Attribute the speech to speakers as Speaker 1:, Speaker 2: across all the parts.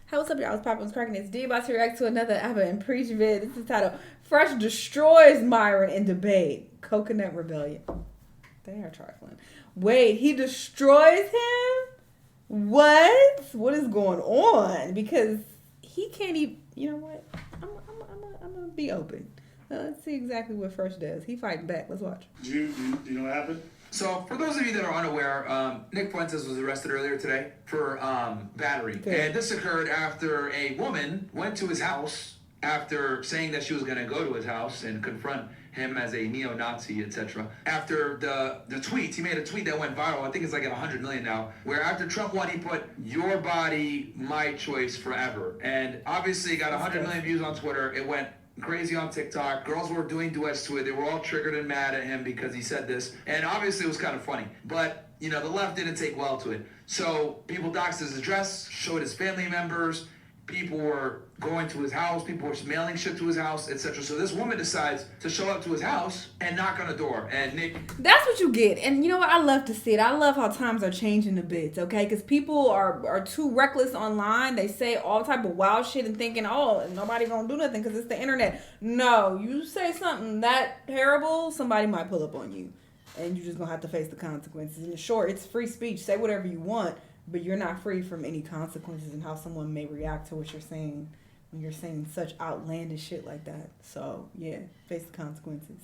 Speaker 1: Hey, what's up, y'all? It's Poppins Cracking. It's D about to react to another ever and preach vid. This is titled Fresh Destroys Myron in Debate. Coconut Rebellion. They are trifling. Wait, he destroys him? What? What is going on? Because he can't even. You know what? I'm gonna be open. Let's see exactly what Fresh does. He fighting back. Let's watch.
Speaker 2: Do you know what happened?
Speaker 3: So, for those of you that are unaware, Nick Fuentes was arrested earlier today for battery.
Speaker 1: Okay.
Speaker 3: And this occurred after a woman went to his house after saying that she was going to go to his house and confront him as a neo-Nazi, etc. After the tweets, he made a tweet that went viral. I think it's like at 100 million now, where after Trump won, he put, "Your body, my choice forever." And obviously got 100 million views on Twitter. It went crazy on TikTok. Girls were doing duets to it. They were all triggered and mad at him because he said this. And obviously it was kind of funny. But, you know, the left didn't take well to it. So people doxed his address, showed his family members. People were going to his house. People were mailing shit to his house, etc. So this woman decides to show up to his house and knock on the door. And Nick...
Speaker 1: That's what you get. And you know what? I love to see it. I love how times are changing a bit, okay? Because people are too reckless online. They say all type of wild shit and thinking, oh, nobody gonna do nothing because it's the internet. No, you say something that terrible, somebody might pull up on you. And you're just gonna have to face the consequences. In short, it's free speech. Say whatever you want, but you're not free from any consequences and how someone may react to what you're saying when you're saying such outlandish shit like that. So, yeah, face the consequences.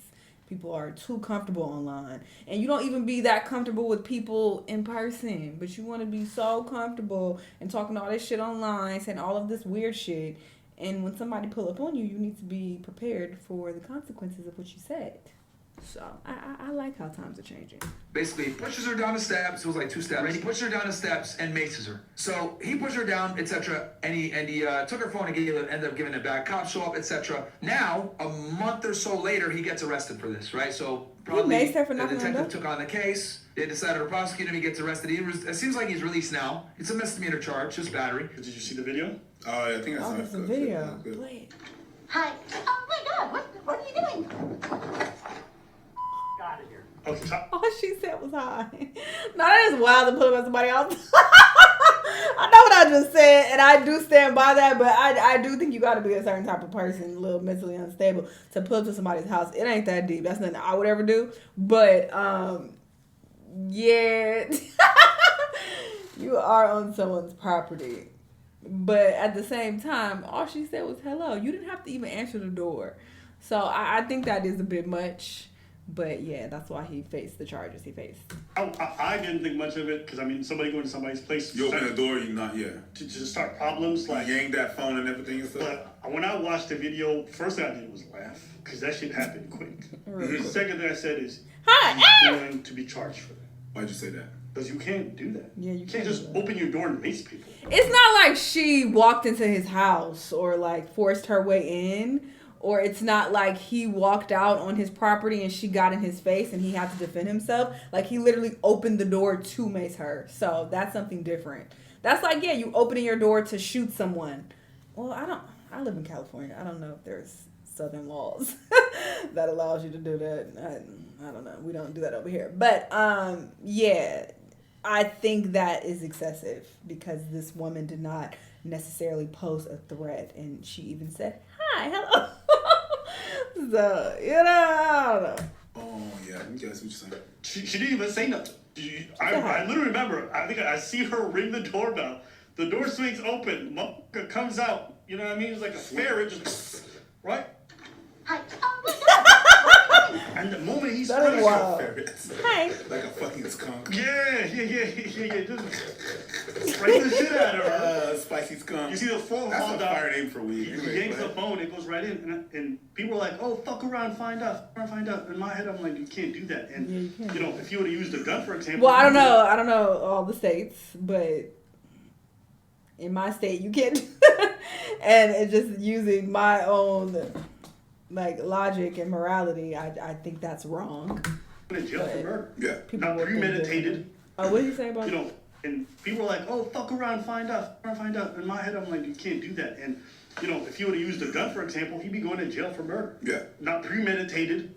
Speaker 1: People are too comfortable online. And you don't even be that comfortable with people in person. But you want to be so comfortable and talking all this shit online, saying all of this weird shit. And when somebody pull up on you, you need to be prepared for the consequences of what you said. So, I like how times are changing.
Speaker 3: Basically pushes her down the steps. It was like 2 steps. He pushes her down the steps and maces her. So he pushed her down, etc. And he took her phone and ended up giving it back. Cops show up, etc. Now, a month or so later, he gets arrested for this, right? So probably
Speaker 1: maced her for
Speaker 3: the
Speaker 1: knocking on the
Speaker 3: detective
Speaker 1: door?
Speaker 3: took on the case. They decided to prosecute him. He gets arrested. It seems like he's released now. It's a misdemeanor charge, just battery.
Speaker 2: Did you see the video?
Speaker 4: Oh, yeah, I think I saw
Speaker 1: Oh,
Speaker 4: it.
Speaker 1: it's a video. Wait.
Speaker 5: Hi. Oh my God, what are you doing?
Speaker 2: Out of here. Okay, so,
Speaker 1: All she said was hi. No, that is wild to put up at somebody else. I know what I just said, and I do stand by that, but I do think you got to be a certain type of person, a little mentally unstable, to put up to somebody's house. It ain't that deep. That's nothing I would ever do. But, yeah. You are on someone's property. But at the same time, all she said was hello. You didn't have to even answer the door. So I think that is a bit much. But yeah, that's why he faced the charges he faced.
Speaker 2: I didn't think much of it because I mean, somebody going to somebody's place.
Speaker 4: You open the door, you not, yeah.
Speaker 2: To just start problems like.
Speaker 4: You yank that phone and everything and stuff.
Speaker 2: But when I watched the video, first thing I did was laugh because that shit happened quick.
Speaker 1: Really?
Speaker 2: The second thing I said is,
Speaker 1: Hi,
Speaker 2: he's going to be charged for that
Speaker 4: Why'd you say that?
Speaker 2: because you can't do that.
Speaker 1: Yeah, you
Speaker 2: can't
Speaker 1: can't
Speaker 2: just
Speaker 1: do that.
Speaker 2: open your door and mace people.
Speaker 1: It's not like she walked into his house or like forced her way in, or it's not like he walked out on his property and she got in his face and he had to defend himself. Like he literally opened the door to mace her. So that's something different. That's like, yeah, you opening your door to shoot someone. Well, I live in California. I don't know if there's southern laws that allows you to do that. I don't know. We don't do that over here. But yeah, I think that is excessive because this woman did not necessarily pose a threat, and she even said, hi, hello. So, you know, I don't know.
Speaker 4: Oh, yeah, I guess what you're saying.
Speaker 2: She didn't even say nothing. I literally remember. I think I see her ring the doorbell. The door swings open. Motherfucker comes out. You know what I mean? It's like a ferret, just right.
Speaker 5: Hi. Oh my God.
Speaker 2: And the moment he
Speaker 1: That is
Speaker 2: springs,
Speaker 1: wild.
Speaker 4: Ferrets.
Speaker 1: Hi.
Speaker 4: Like a fucking skunk.
Speaker 2: yeah, just spray the shit out of her.
Speaker 4: Spicy skunk.
Speaker 2: You see the phone
Speaker 4: That's
Speaker 2: fall
Speaker 4: a
Speaker 2: down.
Speaker 4: fire name for weed.
Speaker 2: He
Speaker 4: Anyway,
Speaker 2: yanks
Speaker 4: go
Speaker 2: the
Speaker 4: ahead.
Speaker 2: phone, it goes right in, and people are like, "Oh, fuck around, find out." In my head, I'm like, "You can't do that." And
Speaker 1: Yeah, you can't.
Speaker 2: you know, if you would have used a gun, for example.
Speaker 1: Well, I don't know all the states, but in my state, you can't. And it's just using my own like logic and morality. I think that's wrong.
Speaker 2: In jail for murder.
Speaker 4: Yeah.
Speaker 1: People
Speaker 2: Not
Speaker 1: will think
Speaker 2: premeditated.
Speaker 1: Oh, what did you say about
Speaker 2: You know, and people are like, "Oh, fuck around, find out." In my head, I'm like, "You can't do that." And you know, if you would have used a gun, for example, he'd be going to jail for murder.
Speaker 4: Yeah.
Speaker 2: Not premeditated,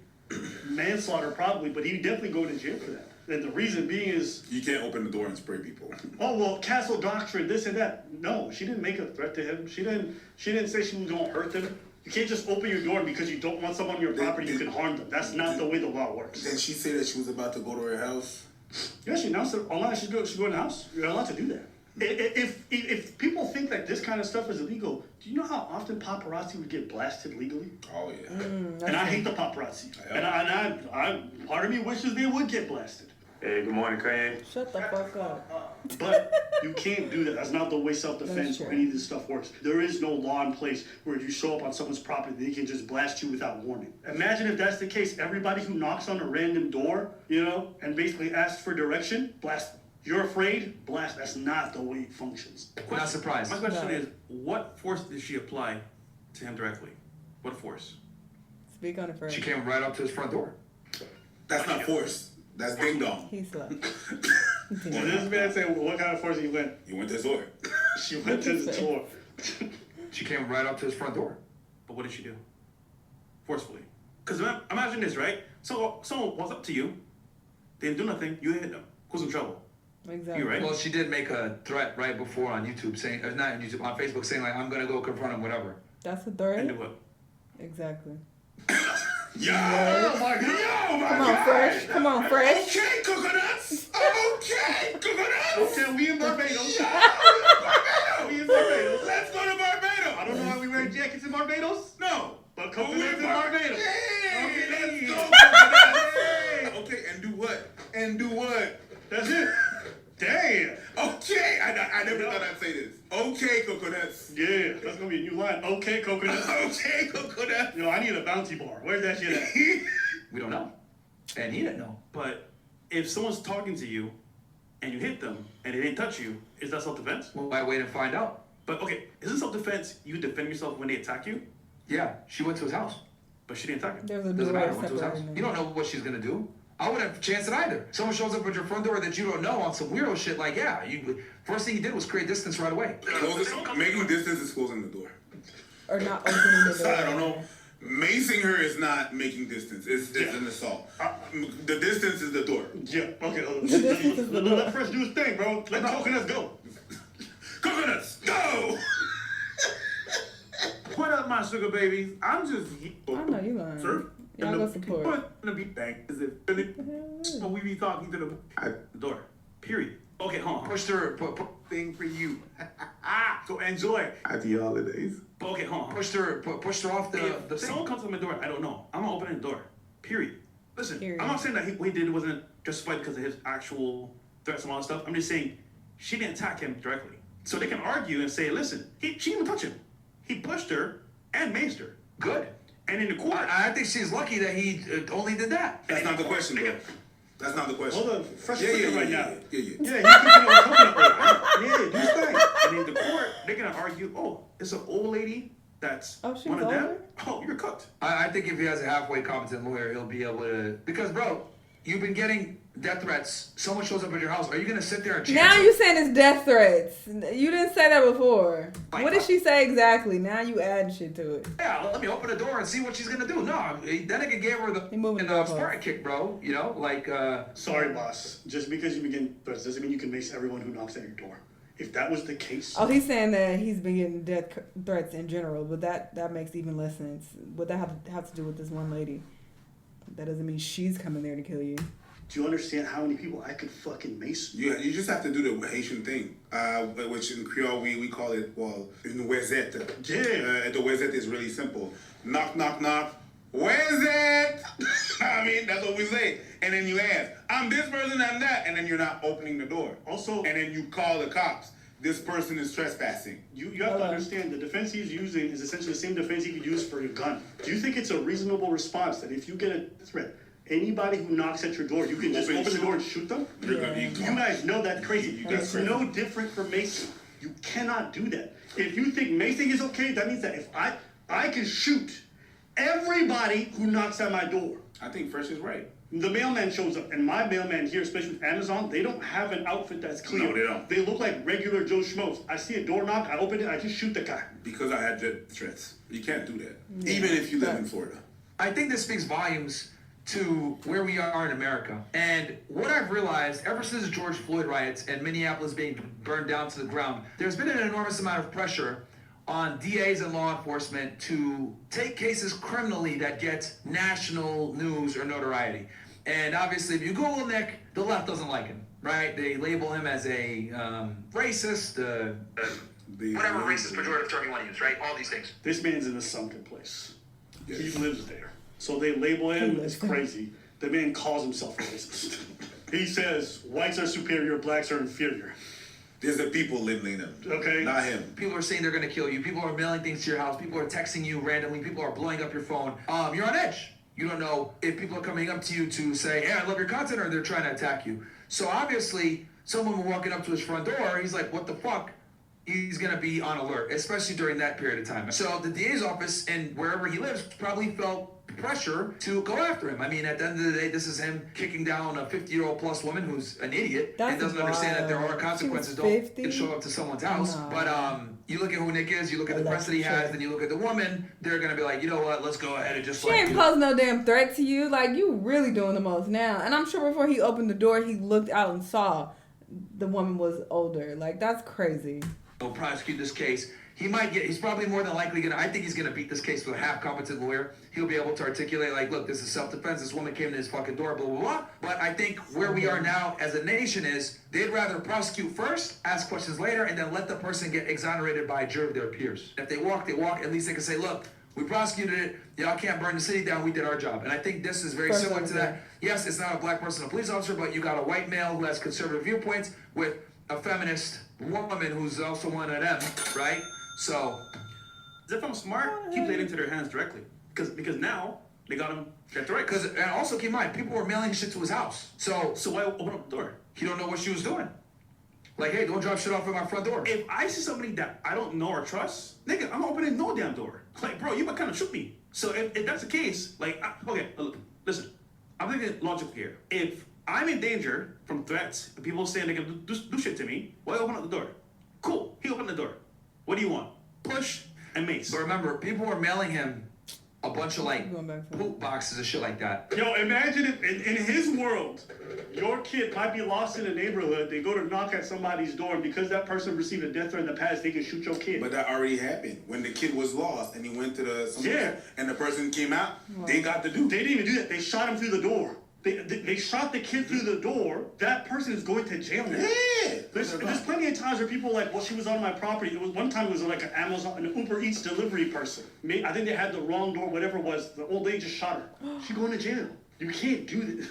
Speaker 2: manslaughter probably, but he'd definitely go to jail for that. And the reason being is,
Speaker 4: You can't open the door and spray people.
Speaker 2: oh well, castle doctrine, this and that. No, she didn't make a threat to him. She didn't say she was gonna hurt him. You can't just open your door because you don't want someone on your property. You can harm them. That's not the way the law works.
Speaker 4: Did she say that she was about to go to her house?
Speaker 2: Yeah, she announced it online. She's going in the house. You're allowed to do that. If people think that this kind of stuff is illegal, do you know how often paparazzi would get blasted legally?
Speaker 4: Oh yeah.
Speaker 2: And I hate the paparazzi. And I part of me wishes they would get blasted.
Speaker 6: Hey, good morning, Kanye.
Speaker 1: Shut the fuck up.
Speaker 2: But you can't do that. That's not the way self-defense
Speaker 1: That's
Speaker 2: or
Speaker 1: true.
Speaker 2: any of this stuff works. There is no law in place where if you show up on someone's property, they can just blast you without warning. Imagine if that's the case. Everybody who knocks on a random door, and basically asks for direction, blast them. You're afraid? Blast. That's not the way it functions.
Speaker 3: Not surprised.
Speaker 7: My question
Speaker 1: No.
Speaker 7: is, what force did she apply to him directly? What force?
Speaker 1: Speak on it first.
Speaker 3: She came right up to his front door.
Speaker 4: That's not force. That's ding dong.
Speaker 1: He's slow.
Speaker 2: Well, this man said, what kind of force he went?
Speaker 4: You went to his door.
Speaker 2: She went to the door.
Speaker 3: She came right up to his front door.
Speaker 7: But what did she do? Forcefully. Because imagine this, right? So someone walks up to you, they didn't do nothing, you hit them. Who's in trouble?
Speaker 1: Exactly.
Speaker 7: You, right?
Speaker 3: Well, she did make a threat right before on YouTube saying, or not on YouTube, on Facebook saying like, I'm gonna go confront him, whatever.
Speaker 1: That's the
Speaker 7: And
Speaker 1: threat?
Speaker 7: do what?
Speaker 1: Exactly.
Speaker 4: Yo, oh my god. Yo, my
Speaker 1: Come on,
Speaker 4: god.
Speaker 1: Fresh. Come on, Fresh.
Speaker 4: Okay, coconuts. Okay, coconuts.
Speaker 2: Okay, we in Barbados. We in Barbados.
Speaker 4: Let's go to Barbados.
Speaker 2: I don't know why we wear jackets in Barbados.
Speaker 4: No.
Speaker 2: But
Speaker 4: We're
Speaker 2: coconuts in Barbados.
Speaker 4: Hey,
Speaker 2: Okay.
Speaker 4: let's go. Coconuts. Hey. Okay, and do what? And do what?
Speaker 2: That's it. Damn.
Speaker 4: Okay, I never thought I'd say this. Okay, coconuts.
Speaker 2: Yeah, that's gonna be a new line. Okay, coconut.
Speaker 4: Okay, coconuts.
Speaker 2: Yo, I need a bounty bar. Where's that shit at?
Speaker 3: We don't know. And he didn't know.
Speaker 7: But if someone's talking to you and you hit them and they didn't touch you, is that self-defense?
Speaker 3: Well, I wait and find out.
Speaker 7: But okay, is it self-defense you defend yourself when they attack you?
Speaker 3: Yeah, she went to his house.
Speaker 7: But she didn't attack him.
Speaker 1: There's a
Speaker 3: Doesn't
Speaker 1: door
Speaker 3: matter. Went to his house.
Speaker 1: separating
Speaker 3: You
Speaker 1: them.
Speaker 3: don't know what she's gonna do. I wouldn't have chanced it either. Someone shows up at your front door that you don't know on some weirdo shit. Like, yeah, you first thing you did was create distance right away.
Speaker 4: Making distance is closing the door.
Speaker 1: Or not opening the door.
Speaker 4: I don't know. Macing her is not making distance. It's an assault. The distance is the door.
Speaker 2: Yeah, okay.
Speaker 1: This is the door.
Speaker 2: Let Fresh do his thing, bro. Let coconuts go.
Speaker 4: Coconuts, go!
Speaker 6: What up, my sugar babies? I'm just
Speaker 1: I know you lying.
Speaker 6: Sir?
Speaker 1: Y'all go support.
Speaker 6: What the beat bang is it? Really? When we be talking to
Speaker 7: The door. Period. Okay, hold on.
Speaker 3: Pushed her,
Speaker 6: thing for you. So enjoy. Happy holidays.
Speaker 7: But okay, hold on.
Speaker 3: pushed her off the
Speaker 7: If
Speaker 3: thing.
Speaker 7: someone comes to my door, I don't know. I'm not opening the door. Period. Listen,
Speaker 1: Period.
Speaker 7: I'm not saying that what he did wasn't justified because of his actual threats and all that stuff. I'm just saying she didn't attack him directly. So they can argue and say, listen, she didn't even touch him. He pushed her and maced her.
Speaker 3: Good.
Speaker 7: And in the court,
Speaker 3: I think she's lucky that he only did that.
Speaker 4: That's not the question, bro. That's not the question.
Speaker 2: Hold on. Fresh
Speaker 4: Yeah,
Speaker 2: is
Speaker 4: yeah,
Speaker 2: cooking right
Speaker 4: yeah,
Speaker 2: now.
Speaker 4: yeah, yeah.
Speaker 2: Yeah, you're cooking on coconut right now. Yeah, do his thing.
Speaker 7: and in the court, they're gonna argue, oh, it's an old lady that's
Speaker 1: Oh, she's
Speaker 7: one of them.
Speaker 1: older?
Speaker 7: Oh, you're cooked.
Speaker 3: I think if he has a halfway competent lawyer, he'll be able to. Because, bro, you've been getting death threats. Someone shows up at your house. Are you gonna sit there and chance
Speaker 1: Now
Speaker 3: it?
Speaker 1: you saying it's death threats. You didn't say that before.
Speaker 3: Like
Speaker 1: What did
Speaker 3: what?
Speaker 1: she say exactly? Now you adding shit to it.
Speaker 3: Yeah, let me open the door and see what she's gonna do. No, that nigga gave her
Speaker 1: He moving
Speaker 3: the
Speaker 1: the goalpost.
Speaker 3: Spartan kick, bro. You know, like.
Speaker 2: Sorry, boss. Just because you begin threats doesn't mean you can mace everyone who knocks at your door. If that was the case,
Speaker 1: Oh, he's saying that he's been getting death threats in general, but that makes even less sense. What that have to do with this one lady? That doesn't mean she's coming there to kill you.
Speaker 2: do you understand how many people I could fucking mace?
Speaker 4: You just have to do the Haitian thing, which in Creole we call it, well, une wezette.
Speaker 2: Yeah.
Speaker 4: The wezette is really simple. Knock, knock, knock. Wezette! I mean, that's what we say. And then you ask, I'm this person, I'm that. And then you're not opening the door.
Speaker 2: Also,
Speaker 4: And then you call the cops. This person is trespassing.
Speaker 2: you have to understand the defense he's using is essentially the same defense he could use for your gun. Do you think it's a reasonable response that if you get a threat, anybody who knocks at your door, you can just open the door and shoot them?
Speaker 4: You're gonna be
Speaker 2: You
Speaker 4: caught.
Speaker 2: guys know that's crazy.
Speaker 4: That's
Speaker 2: It's
Speaker 4: crazy.
Speaker 2: no different from macing. You cannot do that. If you think macing is okay, that means that if I can shoot everybody who knocks at my door.
Speaker 4: I think Fresh is right.
Speaker 2: The mailman shows up, and my mailman here, especially with Amazon, they don't have an outfit that's clear.
Speaker 4: No, they don't.
Speaker 2: They look like regular Joe Schmoes. I see a door knock, I open it, I just shoot the guy.
Speaker 4: Because I had dread threats. You can't do that. Even if you live in Florida.
Speaker 3: I think this speaks volumes to where we are in America. And what I've realized ever since the George Floyd riots and Minneapolis being burned down to the ground, there's been an enormous amount of pressure on DAs and law enforcement to take cases criminally that get national news or notoriety. And obviously, if you Google Nick, the left doesn't like him, right? They label him as a racist, whatever racist pejorative term you want to use, right? All these things.
Speaker 2: This man's in a sunken place. Yes. He lives there. So they label him as crazy. The man calls himself a racist. He says whites are superior, blacks are inferior.
Speaker 4: There's the people labeling him.
Speaker 2: Okay.
Speaker 4: Not him.
Speaker 3: People are saying they're going to kill you. People are mailing things to your house. People are texting you randomly. People are blowing up your phone. You're on edge. You don't know if people are coming up to you to say, hey, I love your content, or they're trying to attack you. So obviously, someone walking up to his front door, he's like, what the fuck? He's going to be on alert, especially during that period of time. So the DA's office and wherever he lives probably felt pressure to go after him. I mean, at the end of the day, this is him kicking down a 50-year-old plus woman who's an idiot and doesn't understand that there are consequences. Don't show up to someone's house. No. But you look at who Nick is, you look at the press that he has, then you look at the woman, they're going to be like, you know what, let's go ahead and just
Speaker 1: She ain't pose no damn threat to you. Like, you really doing the most now. And I'm sure before he opened the door, he looked out and saw the woman was older. Like, that's crazy.
Speaker 3: Will prosecute this case. He's probably more than likely I think he's gonna beat this case with a half competent lawyer. He'll be able to articulate, like, look, this is self-defense, this woman came to his fucking door, blah, blah, blah. But I think where we are now as a nation is they'd rather prosecute first, ask questions later, and then let the person get exonerated by a jury of their peers. If they walk, at least they can say, look, we prosecuted it, y'all can't burn the city down, we did our job. And I think this is very similar to that. Yes, it's not a black person, a police officer, but you got a white male who has conservative viewpoints with a feminist woman who's also one of them, right? So,
Speaker 7: if I'm smart, he played into their hands directly. Because now they got him get direct.
Speaker 3: And also keep in mind, people were mailing shit to his house. So
Speaker 7: why open up the door?
Speaker 3: He don't know what she was doing. Like, hey, don't drop shit off at my front door.
Speaker 7: If I see somebody that I don't know or trust, nigga, I'm opening no damn door. Like, bro, you might kind of shoot me. So if that's the case, like, okay, listen, I'm thinking logical here. If I'm in danger from threats, and people saying they can do shit to me, why open up the door? Cool, he opened the door. What do you want? Push and mace.
Speaker 3: But remember, people were mailing him a bunch of like poop boxes and shit like that.
Speaker 2: Yo, imagine if in his world, your kid might be lost in a neighborhood. They go to knock at somebody's door, and because that person received a death threat in the past, they can shoot your kid.
Speaker 4: But that already happened when the kid was lost and he went to and the person came out. They got the dude.
Speaker 2: They didn't even do that. They shot him through the door. They shot the kid through the door. That person is going to jail now.
Speaker 4: Yeah.
Speaker 2: There's plenty of times where people are like, well, she was on my property. It was one time it was like an Uber Eats delivery person. I think they had the wrong door, whatever it was. The old lady just shot her. She's going to jail. You can't do this.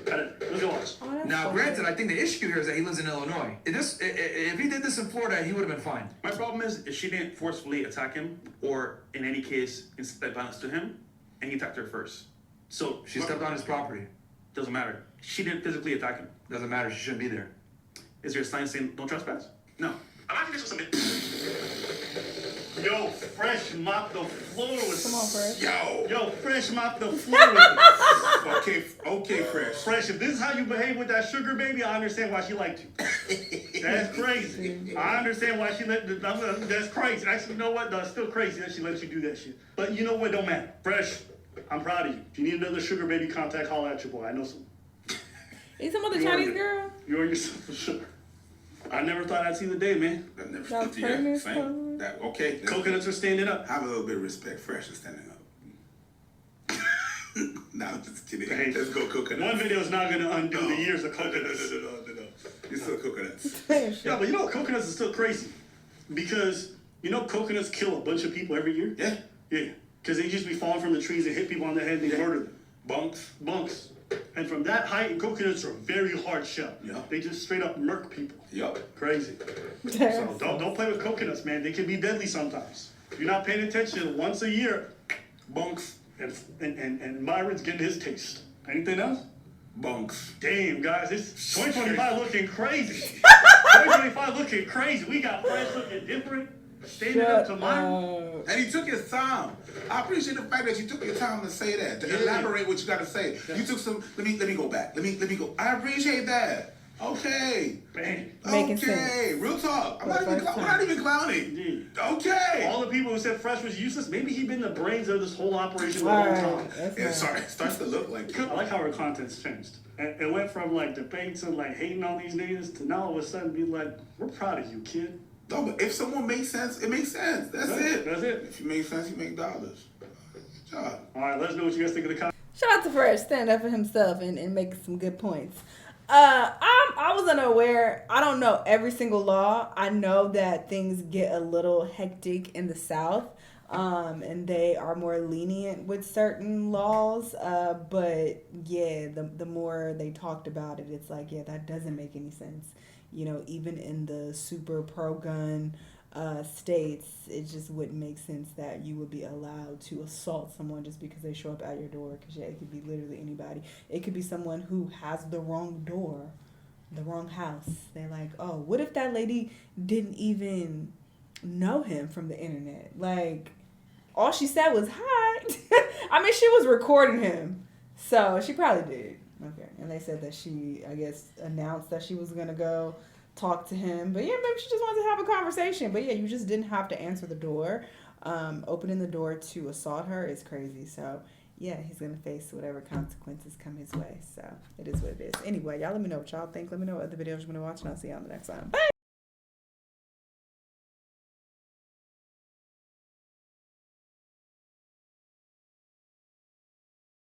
Speaker 2: Let's go on.
Speaker 3: Now, granted, I think the issue here is that he lives in Illinois. If he did this in Florida, he would have been fine.
Speaker 7: My problem is if she didn't forcefully attack him, or in any case, incite violence to him, and he attacked her first. So
Speaker 3: she stepped on his property.
Speaker 7: Doesn't matter. She didn't physically attack him.
Speaker 3: Doesn't matter. She shouldn't be there.
Speaker 7: Is there a sign saying don't trespass? No. I'm not this with some.
Speaker 2: Yo, Fresh mopped the floor with.
Speaker 1: Come on, Fresh.
Speaker 2: Yo, Fresh mopped the floor with.
Speaker 4: Okay, Fresh.
Speaker 2: Fresh, if this is how you behave with that sugar baby, I understand why she liked you. That's crazy. I understand why she that's crazy. Actually, you know what? That's still crazy that she lets you do that shit. But you know what? Don't matter. Fresh, I'm proud of you. If you need another sugar baby contact, holler at your boy. I know some.
Speaker 1: You some other Chinese girl?
Speaker 2: You earn yourself for sure. I never thought I'd see the day, man.
Speaker 4: I never thought same. Okay.
Speaker 2: Coconuts are standing up.
Speaker 4: Have a little bit of respect. Fresh is standing up. No, I'm just kidding.
Speaker 2: Hey,
Speaker 4: let's go coconuts.
Speaker 2: One video is not going to undo the years of coconuts.
Speaker 4: No. You're still coconuts.
Speaker 2: Yeah, but you know, coconuts is still crazy. Because, you know, coconuts kill a bunch of people every year?
Speaker 4: Yeah.
Speaker 2: Yeah. Because they just be falling from the trees and hit people on the head and they murder them. Bunks. And from that height, coconuts are very hard shell.
Speaker 4: Yeah.
Speaker 2: They just straight up murk people.
Speaker 4: Yep.
Speaker 2: Crazy. So don't play with coconuts, man. They can be deadly sometimes. If you're not paying attention, once a year, bunks. And Myron's getting his taste. Anything else?
Speaker 4: Bunks.
Speaker 2: Damn, guys, it's 2025 looking crazy. 2025 looking crazy. We got Fresh looking different. Standing up to Myron.
Speaker 4: And he took his time. I appreciate the fact that you took your time to say that, to elaborate what you got to say. Yeah. You took some. Let me go back. Let me go. I appreciate that. Okay.
Speaker 2: Man.
Speaker 1: Making sense.
Speaker 4: Real talk. We're not even clowning.
Speaker 2: Indeed.
Speaker 4: Okay.
Speaker 2: All the people who said Fresh was useless, maybe he been the brains of this whole operation the whole time.
Speaker 4: It starts to look like it.
Speaker 2: I like how her content's changed. It went from like debates and like hating on these niggas to now all of a sudden be like, we're proud of you, kid.
Speaker 4: No, but if someone makes sense, it makes sense. That's it.
Speaker 2: That's it.
Speaker 4: If you make sense, you make dollars. Good job.
Speaker 2: All right, let us know what you guys think of the comments.
Speaker 1: Shout out to Fresh, stand up for himself and making some good points. I was unaware. I don't know every single law. I know that things get a little hectic in the South, and they are more lenient with certain laws. But yeah, the more they talked about it, it's like, yeah, that doesn't make any sense. You know, even in the super pro-gun states, it just wouldn't make sense that you would be allowed to assault someone just because they show up at your door. Because, yeah, it could be literally anybody. It could be someone who has the wrong door, the wrong house. They're like, oh, what if that lady didn't even know him from the internet? Like, all she said was, hi. I mean, she was recording him, so she probably did. Okay, and they said that she, I guess, announced that she was going to go talk to him. But yeah, maybe she just wanted to have a conversation. But yeah, you just didn't have to answer the door. Opening the door to assault her is crazy. So yeah, he's going to face whatever consequences come his way. So it is what it is. Anyway, y'all let me know what y'all think. Let me know what other videos you want to watch, and I'll see you on the next one. Bye!